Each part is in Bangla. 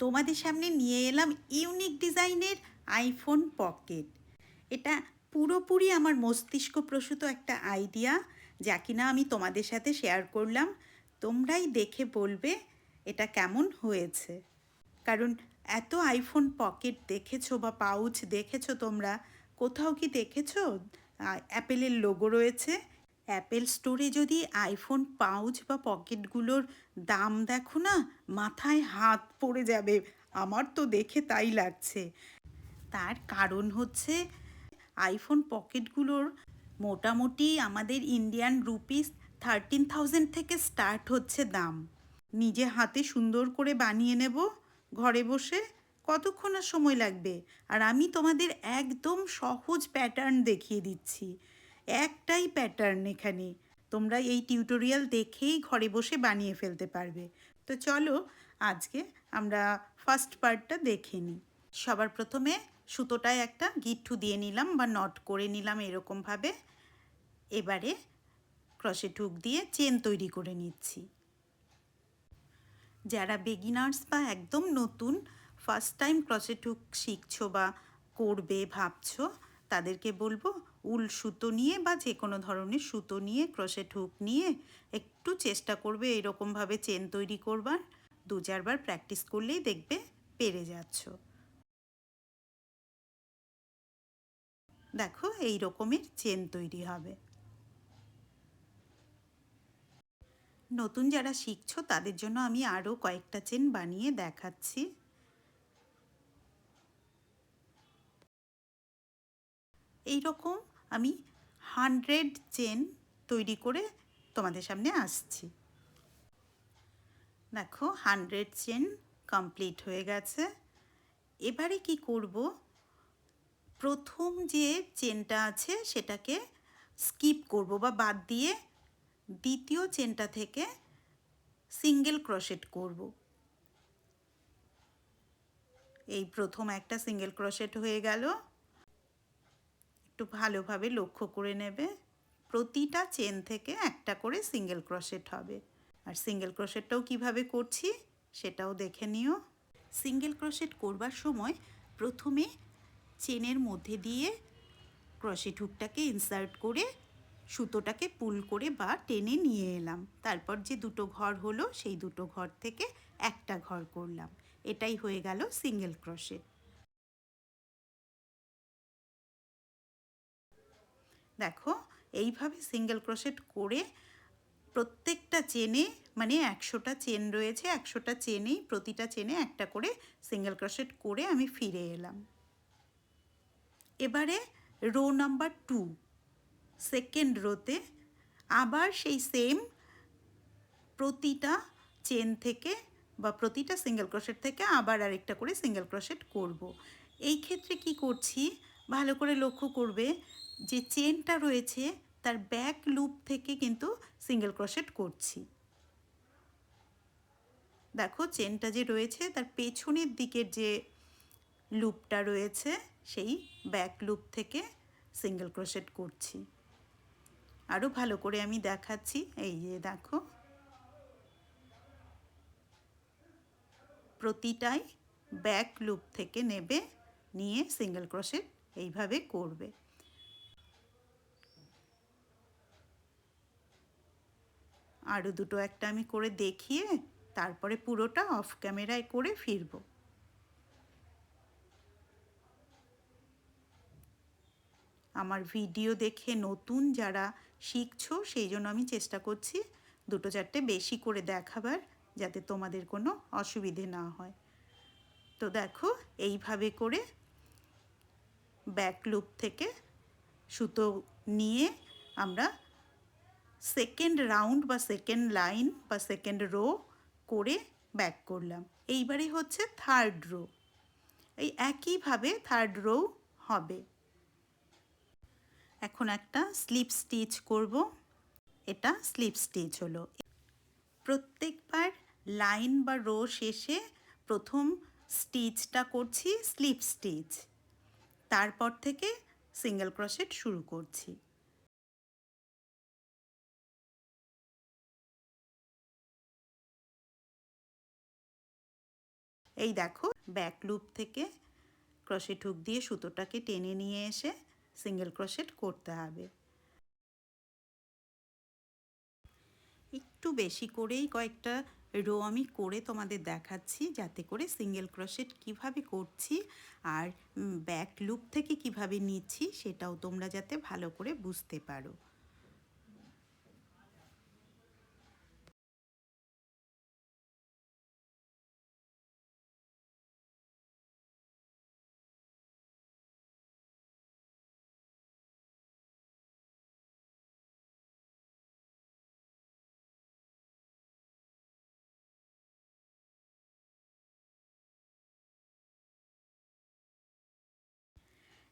তোমাদের সামনে নিয়ে এলাম ইউনিক ডিজাইনের আইফোন পকেট। এটা পুরোপুরি আমার মস্তিষ্ক প্রসূত একটা আইডিয়া, যা কিনা আমি তোমাদের সাথে শেয়ার করলাম। তোমরাই দেখে বলবে এটা কেমন হয়েছে। কারণ এত আইফোন পকেট দেখেছো বা পাউচ দেখেছো তোমরা, কোথাও কি দেখেছো অ্যাপেলের লোগো রয়েছে? অ্যাপেল স্টোরে যদি আইফোন পাউচ বা পকেটগুলোর দাম দেখো না, মাথায় হাত পড়ে যাবে। আমার তো দেখে তাই লাগছে। তার কারণ হচ্ছে আইফোন পকেটগুলোর মোটামুটি আমাদের ইন্ডিয়ান রুপিস 13,000 থেকে স্টার্ট হচ্ছে দাম। নিজে হাতে সুন্দর করে বানিয়ে নেব ঘরে বসে, কতক্ষণ আর সময় লাগবে। আর আমি তোমাদের একদম সহজ প্যাটার্ন দেখিয়ে দিচ্ছি, একটাই প্যাটার্ন এখানে। তোমরা এই টিউটোরিয়াল দেখেই ঘরে বসে বানিয়ে ফেলতে পারবে। তো চলো আজকে আমরা ফার্স্ট পার্টটা দেখে নিই। সবার প্রথমে সুতোটায় একটা গিট্টু দিয়ে নিলাম বা নট করে নিলাম এরকমভাবে। এবারে ক্রশেট হুক দিয়ে চেন তৈরি করে নিচ্ছি। যারা বিগিনার্স বা একদম নতুন ফার্স্ট টাইম ক্রশেট হুক শিখছো বা করবে ভাবছো, তাদেরকে বলবো উল সুতো নিয়ে বা যে কোনো ধরনের সুতো নিয়ে ক্রশেট হুক নিয়ে একটু চেষ্টা করবে এরকমভাবে চেন তৈরি করবার। 2-4 বার প্র্যাকটিস করলেই দেখবে পেরে যাচ্ছ। দেখো এই রকমের চেন তৈরি হবে। নতুন যারা শিখছো তাদের জন্য আমি আরও কয়েকটা চেন বানিয়ে দেখাচ্ছি। এই রকম আমি 100 চেন তৈরি করে তোমাদের সামনে আসছি। দেখো 100 চেন কমপ্লিট হয়ে গেছে। এবারে কি করব, প্রথম যে চেনটা আছে সেটাকে স্কিপ করব বা বাদ দিয়ে দ্বিতীয় চেনটা থেকে সিঙ্গেল ক্রোশেট করব। এই প্রথম একটা সিঙ্গেল ক্রোশেট হয়ে গেল। একটু ভালোভাবে লক্ষ্য করে নেবে, প্রতিটা চেন থেকে একটা করে সিঙ্গেল ক্রোশেট হবে। আর সিঙ্গেল ক্রোশেটটাও কিভাবে করছি সেটাও দেখে নিও। সিঙ্গেল ক্রোশেট করবার সময় প্রথমে চেনের মধ্যে দিয়ে ক্রোশেট হুকটাকে ইনসার্ট করে সুতোটাকে পুল করে বা টেনে নিয়ে এলাম। তারপর যে দুটো ঘর হলো সেই দুটো ঘর থেকে একটা ঘর করলাম। এটাই হয়ে গেল সিঙ্গেল ক্রোশেট। দেখো এইভাবে সিঙ্গেল ক্রোশেট করে প্রত্যেকটা চেনে, মানে 100টা চেন রয়েছে, 100টা চেনেই প্রতিটা চেনে একটা করে সিঙ্গেল ক্রোশেট করে আমি ফিরে এলাম। এবারে রো নাম্বার 2 সেকেন্ড রোতে আবার সেই সেম প্রতিটা চেন থেকে বা প্রতিটা সিঙ্গেল ক্রোশেট থেকে আবার আরেকটা করে সিঙ্গেল ক্রোশেট করব। এই ক্ষেত্রে কি করছি ভালো করে লক্ষ্য করবে, যে চেনটা রয়েছে তার ব্যাক লুপ থেকে কিন্তু সিঙ্গেল ক্রোশেট করছি। দেখো চেনটা যে রয়েছে তার পেছনের দিকের যে লুপটা রয়েছে সেই ব্যাক লুপ থেকে সিঙ্গেল ক্রোশেট করছি। আরও ভালো করে আমি দেখাচ্ছি, এই যে দেখো প্রতিটাই ব্যাক লুপ থেকে নেবে, নিয়ে সিঙ্গেল ক্রোশেট এইভাবে করবে। আরও দুটো একটা আমি করে দেখিয়ে তারপরে পুরোটা অফ ক্যামেরায় করে ফিরব। আমার ভিডিও দেখে নতুন যারা শিখছো সেই জন্য আমি চেষ্টা করছি 2-4টে বেশি করে দেখাবার, যাতে তোমাদের কোনো অসুবিধে না হয়। তো দেখো এইভাবে করে ব্যাক লুপ থেকে সুতো নিয়ে আমরা সেকেন্ড রাউন্ড বা সেকেন্ড লাইন বা সেকেন্ড রো করে ব্যাক করলাম। এইবারে হচ্ছে থার্ড রো। এই একইভাবে থার্ড রো হবে। এখন একটা স্লিপ স্টিচ করব। এটা স্লিপ স্টিচ হলো। প্রত্যেকবার লাইন বা রো শেষে প্রথম স্টিচটা করছি স্লিপ স্টিচ, তারপর থেকে সিঙ্গেল ক্রোশেট শুরু করছি। এই দেখো ব্যাক লুপ থেকে ক্রোশেট হুক দিয়ে সুতোটাকে টেনে নিয়ে এসে সিঙ্গেল ক্রোশেট করতে হবে। একটু বেশি করেই কয়েকটা রো আমি করে তোমাদের দেখাচ্ছি, যাতে করে সিঙ্গেল ক্রোশেট কিভাবে করছি আর ব্যাক লুপ থেকে কিভাবে নিচ্ছি সেটাও তোমরা যাতে ভালো করে বুঝতে পারো।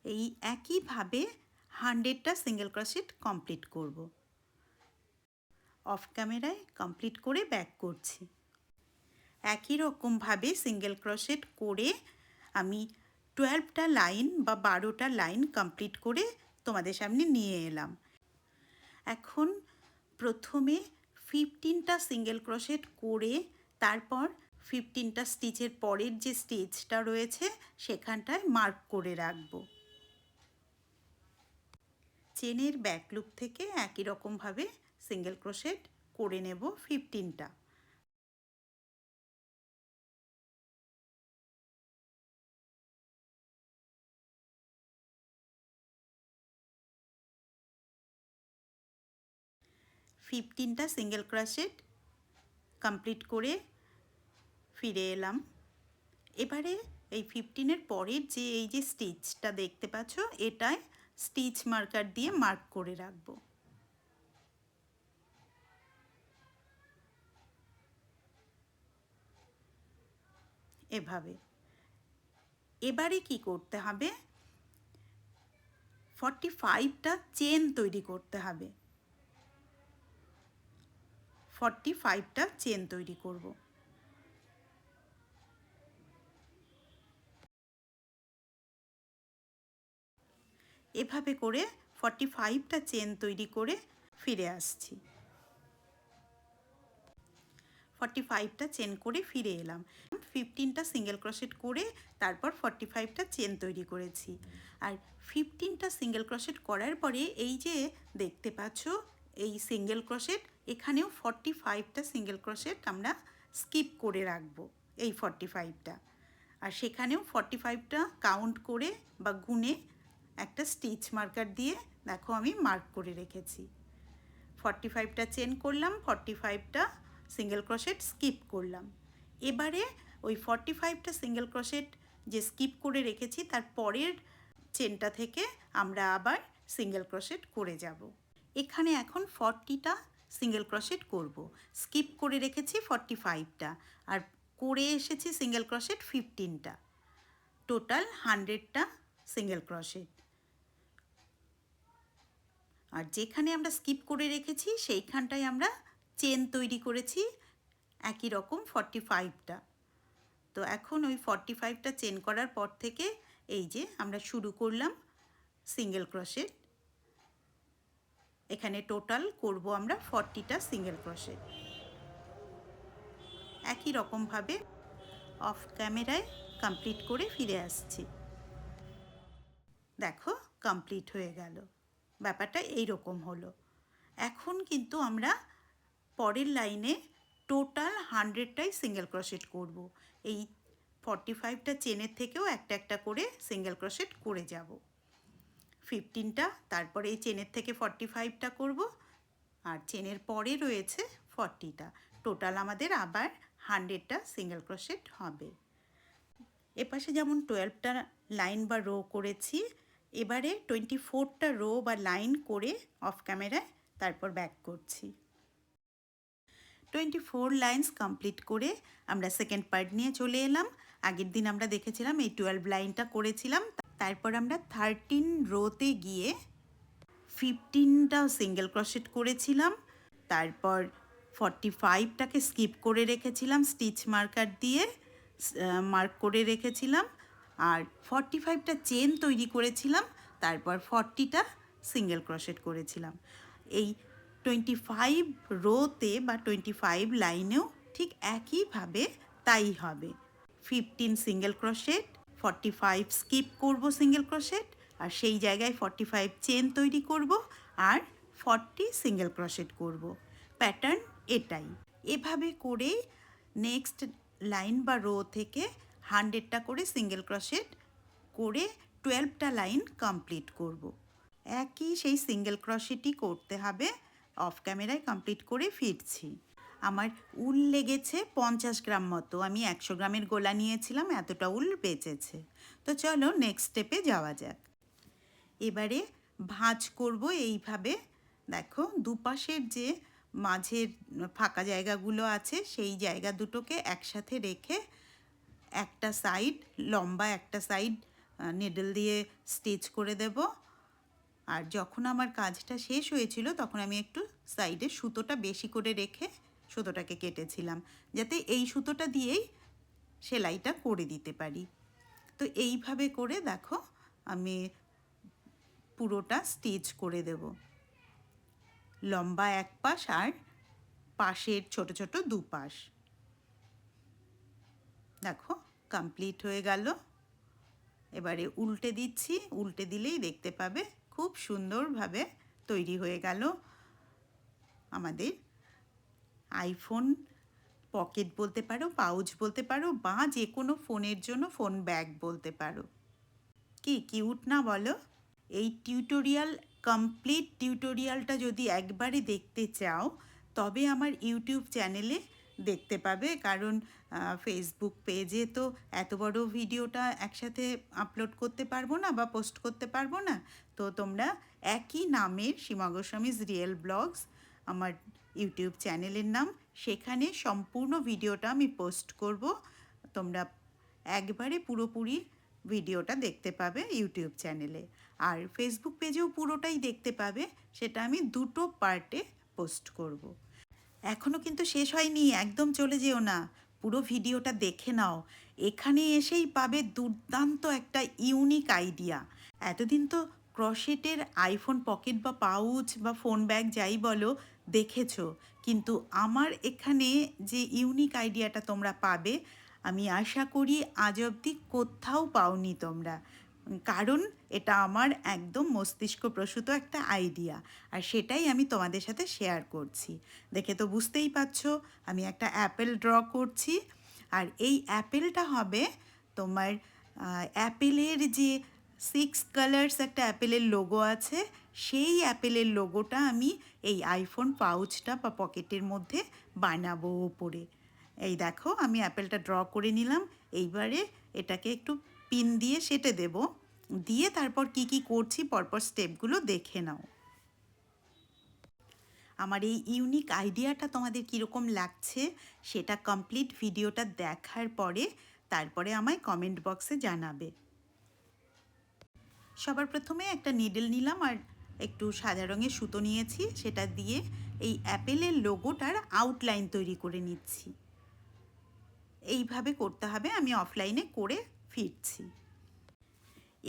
এই একইভাবে 100টা সিঙ্গেল ক্রোশেট কমপ্লিট করব। অফ ক্যামেরায় কমপ্লিট করে ব্যাক করছি। একই রকমভাবে সিঙ্গেল ক্রোশেট করে আমি 12টা লাইন বা 12টা লাইন কমপ্লিট করে তোমাদের সামনে নিয়ে এলাম। এখন প্রথমে 15টা সিঙ্গেল ক্রোশেট করে তারপর 15টা স্টিচের পরের যে স্টিচটা রয়েছে সেখানটায় মার্ক করে রাখবো। চেনের ব্যাক লুপ থেকে একই রকমভাবে সিঙ্গেল ক্রোশেট করে নেব 15টা। সিঙ্গেল ক্রোশেট কমপ্লিট করে ফিরে এলাম। এবারে এই 15-এর পরের যে এই যে স্টিচটা দেখতে পাচ্ছ, এটায় স্টিচ মার্কার দিয়ে মার্ক করে রাখবো। এভাবে এবারে কি করতে হবে, 45টা চেন তৈরি করতে হবে। 45টা চেন তৈরি করব। এভাবে করে 45টা চেন তৈরি করে ফিরে আসছি। 45টা চেন করে ফিরে এলাম। 15টা সিঙ্গেল ক্রোশেট করে তারপর 45টা চেন তৈরি করেছি। আর 15টা সিঙ্গেল ক্রোশেট করার পরে এই যে দেখতে পাচ্ছ এই সিঙ্গেল ক্রোশেট, এখানেও 45টা সিঙ্গেল ক্রোশেট আমরা স্কিপ করে রাখবো, এই 45টা। আর সেখানেও 45টা কাউন্ট করে বা গুনে একটা স্টিচ মার্কার দিয়ে দেখো আমি মার্ক করে রেখেছি। 45টা চেন করলাম, 45টা সিঙ্গেল ক্রোশেট স্কিপ করলাম। এবারে ওই 45টা সিঙ্গেল ক্রোশেট যে স্কিপ করে রেখেছি তার পরের চেনটা থেকে আমরা আবার সিঙ্গেল ক্রোশেট করে যাব। এখানে এখন 40টা সিঙ্গেল ক্রোশেট করব। স্কিপ করে রেখেছি 45টা আর করে এসেছি সিঙ্গেল ক্রোশেট 15টা, টোটাল 100টা সিঙ্গেল ক্রোশেট। আর যেখানে আমরা স্কিপ করে রেখেছি সেইখানটায় আমরা চেন তৈরি করেছি একই রকম 45টা। তো এখন ওই 45টা চেন করার পর থেকে এই যে আমরা শুরু করলাম সিঙ্গেল ক্রোশেট। এখানে টোটাল করব আমরা 40টা সিঙ্গেল ক্রোশেট। একই রকমভাবে অফ ক্যামেরায় কমপ্লিট করে ফিরে আসছি। দেখো কমপ্লিট হয়ে গেল, ব্যাপারটা এই রকম হলো। এখন কিন্তু আমরা পরের লাইনে টোটাল 100টাই সিঙ্গেল ক্রোশেট করব। এই 45টা চেনের থেকেও একটা একটা করে সিঙ্গেল ক্রোশেট করে যাব। 15টা, তারপরে এই চেনের থেকে 45টা করব, আর চেনের পরে রয়েছে 40টা। টোটাল আমাদের আবার 100টা সিঙ্গেল ক্রোশেট হবে। এপাশে যেমন 12টা লাইন বা রো করেছি, এবারে 24টা রো বা লাইন করে অফ ক্যামেরায় তারপর ব্যাক করছি। 24 লাইনস কমপ্লিট করে আমরা সেকেন্ড পার্ট নিয়ে চলে এলাম। আগের দিন আমরা দেখেছিলাম এই 12 লাইনটা করেছিলাম, তারপর আমরা 13 রোতে গিয়ে 15টা সিঙ্গেল ক্রোশেট করেছিলাম, তারপর 45টাকে স্কিপ করে রেখেছিলাম, স্টিচ মার্কার দিয়ে মার্ক করে রেখেছিলাম, আর 45টা চেন তৈরি করেছিলাম, তারপর 40টা সিঙ্গেল ক্রোশেট করেছিলাম। এই 25 রোতে বা 25 লাইনেও ঠিক একইভাবে তাই হবে। 15 সিঙ্গেল ক্রোশেট, 45 স্কিপ করব সিঙ্গেল ক্রোশেট, আর সেই জায়গায় 45 চেন তৈরি করব আর 40 সিঙ্গেল ক্রোশেট করব। প্যাটার্ন এটাই। এভাবে করে নেক্সট লাইন বা রো থেকে 100টা করে সিঙ্গেল ক্রোশেট করে 12টা লাইন কমপ্লিট করব। একই সেই সিঙ্গেল ক্রোশেটই করতে হবে। অফ ক্যামেরায় কমপ্লিট করে ফিরছি। আমার উল লেগেছে 50 গ্রাম মতো। আমি 100 গ্রামের গোলা নিয়েছিলাম, এতটা উল বেঁচেছে। তো চলো নেক্সট স্টেপে যাওয়া যাক। এবারে ভাঁজ করব এইভাবে। দেখো দুপাশের যে মাঝের ফাঁকা জায়গাগুলো আছে সেই জায়গা দুটোকে একসাথে রেখে একটা সাইড লম্বা, একটা সাইড নিডল দিয়ে স্টিচ করে দেব। আর যখন আমার কাজটা শেষ হয়েছিল তখন আমি একটু সাইডে সুতোটা বেশি করে রেখে সুতোটাকে কেটেছিলাম, যাতে এই সুতোটা দিয়েই সেলাইটা করে দিতে পারি। তো এইভাবে করে দেখো আমি পুরোটা স্টিচ করে দেব, লম্বা এক পাশ আর পাশের ছোট ছোট দুপাশ। দেখো কমপ্লিট হয়ে গেল। এবারে উল্টে দিচ্ছি, উল্টে দিলেই দেখতে পাবে খুব সুন্দরভাবে তৈরি হয়ে গেল আমাদের আইফোন পকেট বলতে পারো, পাউচ বলতে পারো, বা যে কোনো ফোনের জন্য ফোন ব্যাগ বলতে পারো। কি কিউট না বলো? এই কমপ্লিট টিউটোরিয়ালটা যদি একবারে দেখতে চাও তবে আমার ইউটিউব চ্যানেলে দেখতে পাবে, কারণ ফেসবুক পেজে তো এত বড় ভিডিওটা একসাথে আপলোড করতে পারবো না বা পোস্ট করতে পারবো না। তো তোমরা একই নামের সীমা গোস্বামীজ রিয়েল ব্লগস আমার ইউটিউব চ্যানেলের নাম, সেখানে সম্পূর্ণ ভিডিওটা আমি পোস্ট করব। তোমরা একবারে পুরোপুরি ভিডিওটা দেখতে পাবে ইউটিউব চ্যানেলে। আর ফেসবুক পেজেও পুরোটাই দেখতে পাবে, সেটা আমি দুটো পার্টে পোস্ট করব। এখনও কিন্তু শেষ হয়নি, একদম চলে যেও না, পুরো ভিডিওটা দেখে নাও। এখানে এসেই পাবে দুর্দান্ত একটা ইউনিক আইডিয়া। এতদিন তো ক্রশেটের আইফোন পকেট বা পাউচ বা ফোন ব্যাগ যাই বলো দেখেছো, কিন্তু আমার এখানে যে ইউনিক আইডিয়াটা তোমরা পাবে আমি আশা করি আজ অবধি কোথাও পাওনি তোমরা, কারণ এটা আমার একদম মস্তিষ্ক প্রসূত একটা আইডিয়া, আর সেটাই আমি তোমাদের সাথে শেয়ার করছি। দেখে তো বুঝতেই পারছো আমি একটা অ্যাপেল ড্র করছি, আর এই অ্যাপেলটা হবে তোমার অ্যাপেলের যে 6 কালার্স একটা অ্যাপেলের লোগো আছে, সেই অ্যাপেলের লোগোটা আমি এই আইফোন পাউচটা বা পকেটের মধ্যে বানাবো ওপরে। এই দেখো আমি অ্যাপেলটা ড্র করে নিলাম। এইবারে এটাকে একটু পিন দিয়ে সেটে দেব, দিয়ে তারপর কি কি করছি পরপর স্টেপগুলো দেখে নাও। আমার এই ইউনিক আইডিয়াটা তোমাদের কীরকম লাগছে সেটা কমপ্লিট ভিডিওটা দেখার পরে তারপরে আমায় কমেন্ট বক্সে জানাবে। সবার প্রথমে একটা নিডল নিলাম আর একটু সাদা রঙের সুতো নিয়েছি, সেটা দিয়ে এই অ্যাপেলের লোগোটার আউটলাইন তৈরি করে নিচ্ছি। এইভাবে করতে হবে, আমি অফলাইনে করে ফিরছি।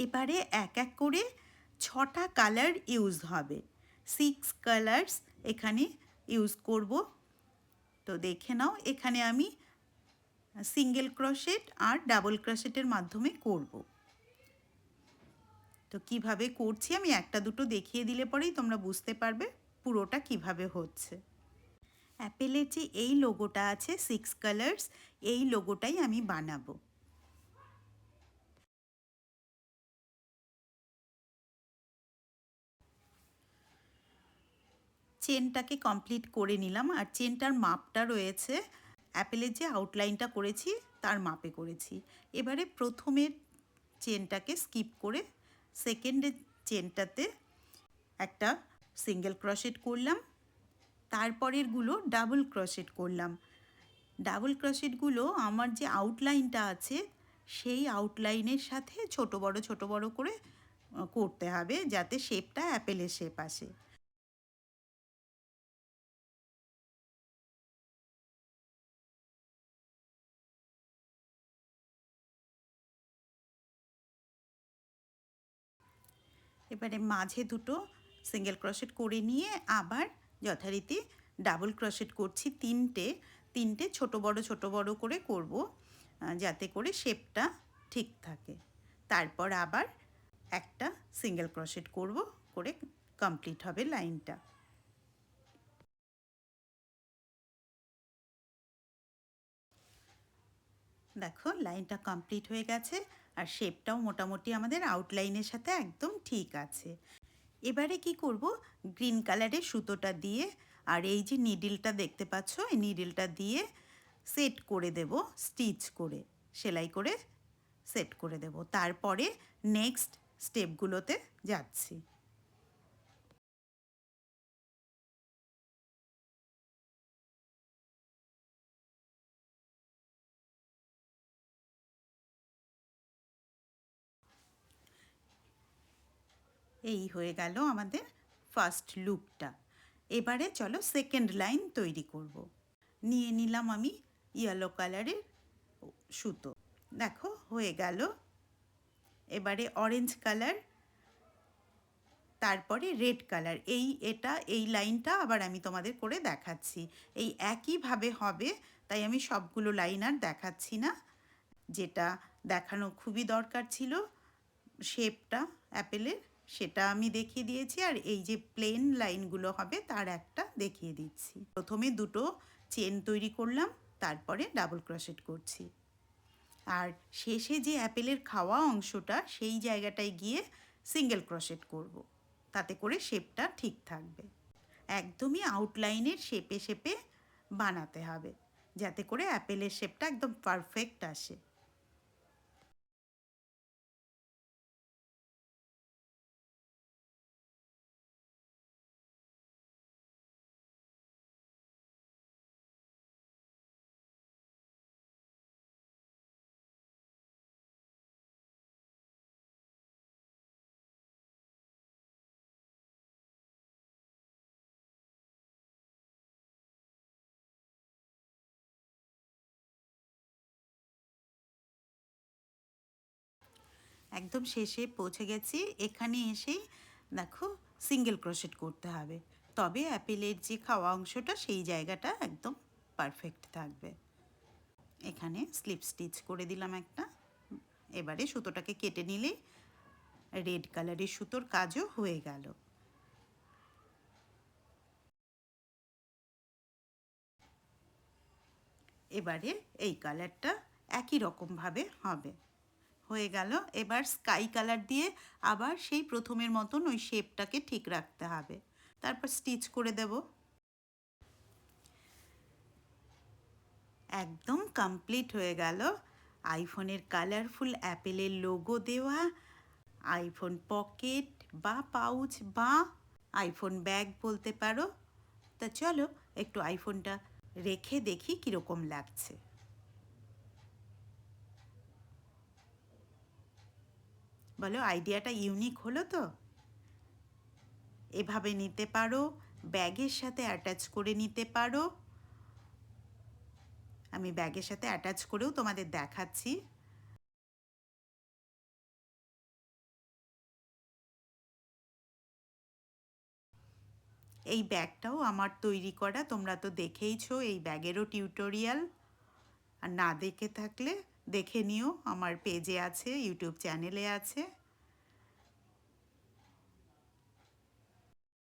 এবারে এক এক করে 6টা কালার ইউজ হবে, 6 কালার্স এখানে ইউজ করব। তো দেখে নাও, এখানে আমি সিঙ্গেল ক্রোশেট আর ডাবল ক্রোশেটের মাধ্যমে করব। তো কিভাবে করছি আমি একটা দুটো দেখিয়ে দিলে পরেই তোমরা বুঝতে পারবে পুরোটা কিভাবে হচ্ছে। অ্যাপেলের যে এই লোগোটা আছে 6 কালার্স, এই লোগোটাই আমি বানাবো। চেনটাকে কমপ্লিট করে নিলাম, আর চেনটার মাপটা রয়েছে অ্যাপেলের যে আউটলাইনটা করেছি তার মাপে করেছি। এবারে প্রথমের চেনটাকে স্কিপ করে সেকেন্ডের চেনটাতে একটা সিঙ্গেল ক্রোশেট করলাম, তারপরেরগুলো ডাবল ক্রোশেট করলাম। ডাবল ক্রোশেটগুলো আমার যে আউটলাইনটা আছে সেই আউটলাইনের সাথে ছোট বড় করে করতে হবে, যাতে শেপটা অ্যাপেলের শেপ আসে। এবারে মাঝে দুটো সিঙ্গেল ক্রোশেট করে নিয়ে আবার যথারীতি ডাবল ক্রোশেট করছি, তিনটে ছোট বড় করে করব। যাতে করে শেপটা ঠিক থাকে। তারপর আবার একটা সিঙ্গেল ক্রোশেট করব, করে কমপ্লিট হবে লাইনটা। দেখো লাইনটা কমপ্লিট হয়ে গেছে আর শেপটাও মোটামুটি আমাদের আউটলাইনের সাথে একদম ঠিক আছে। এবারে কি করব, গ্রিন কালারের সুতোটা দিয়ে আর এই যে নিডলটা দেখতে পাচ্ছ, এই নিডলটা দিয়ে সেট করে দেব, স্টিচ করে সেলাই করে সেট করে দেব। তারপরে নেক্সট স্টেপগুলোতে যাচ্ছি। এই হয়ে গেল আমাদের ফার্স্ট লুপটা। এবারে চলো সেকেন্ড লাইন তৈরি করব। নিয়ে নিলাম আমি ইয়েলো কালারের সুতো, দেখো হয়ে গেল। এবারে অরেঞ্জ কালার, তারপরে রেড কালার। এই লাইনটা আবার আমি তোমাদের করে দেখাচ্ছি। এই একইভাবে হবে, তাই আমি সবগুলো লাইন আর দেখাচ্ছি না। যেটা দেখানো খুবই দরকার ছিল শেপটা অ্যাপেলের, সেটা আমি দেখিয়ে দিয়েছি। আর এই যে প্লেন লাইনগুলো হবে তার একটা দেখিয়ে দিচ্ছি। প্রথমে দুটো চেন তৈরি করলাম, তারপরে ডাবল ক্রোশেট করছি। আর শেষে যে অ্যাপেলের খাওয়া অংশটা, সেই জায়গাটায় গিয়ে সিঙ্গেল ক্রোশেট করব, তাতে করে শেপটা ঠিক থাকবে। একদমই আউটলাইনের শেপে শেপে বানাতে হবে, যাতে করে অ্যাপেলের শেপটা একদম পারফেক্ট আসে। একদম শেষে পৌঁছে গেছি। এখানে এসেই দেখো সিঙ্গেল ক্রোশেট করতে হবে, তবে অ্যাপেলের যে খাওয়া অংশটা সেই জায়গাটা একদম পারফেক্ট থাকবে। এখানে স্লিপ স্টিচ করে দিলাম একটা। এবারে সুতোটাকে কেটে নিলে রেড কালারের সুতোর কাজও হয়ে গেল। এবারে এই কালারটা একই রকমভাবে হবে, হয়ে গেল। এবার স্কাই কালার দিয়ে আবার সেই প্রথমের মতন ওই শেপটাকে ঠিক রাখতে হবে, তারপর স্টিচ করে দেব। একদম কমপ্লিট হয়ে গেল আইফোনের কালারফুল অ্যাপেলের লোগো দেওয়া আইফোন পকেট বা পাউচ বা আইফোন ব্যাগ বলতে পারো। তা চলো একটু আইফোনটা রেখে দেখি কীরকম লাগছে। বলো আইডিয়াটা ইউনিক হলো তো? এভাবে নিতে পারো, ব্যাগের সাথে অ্যাটাচ করে নিতে পারো। আমি ব্যাগের সাথে অ্যাটাচ করেও তোমাদের দেখাচ্ছি। এই ব্যাগটাও আমার তৈরি করা, তোমরা তো দেখেইছো এই ব্যাগেরও টিউটোরিয়াল। আর না দেখে থাকলে দেখে নিও, আমার পেজে আছে, ইউটিউব চ্যানেলে আছে।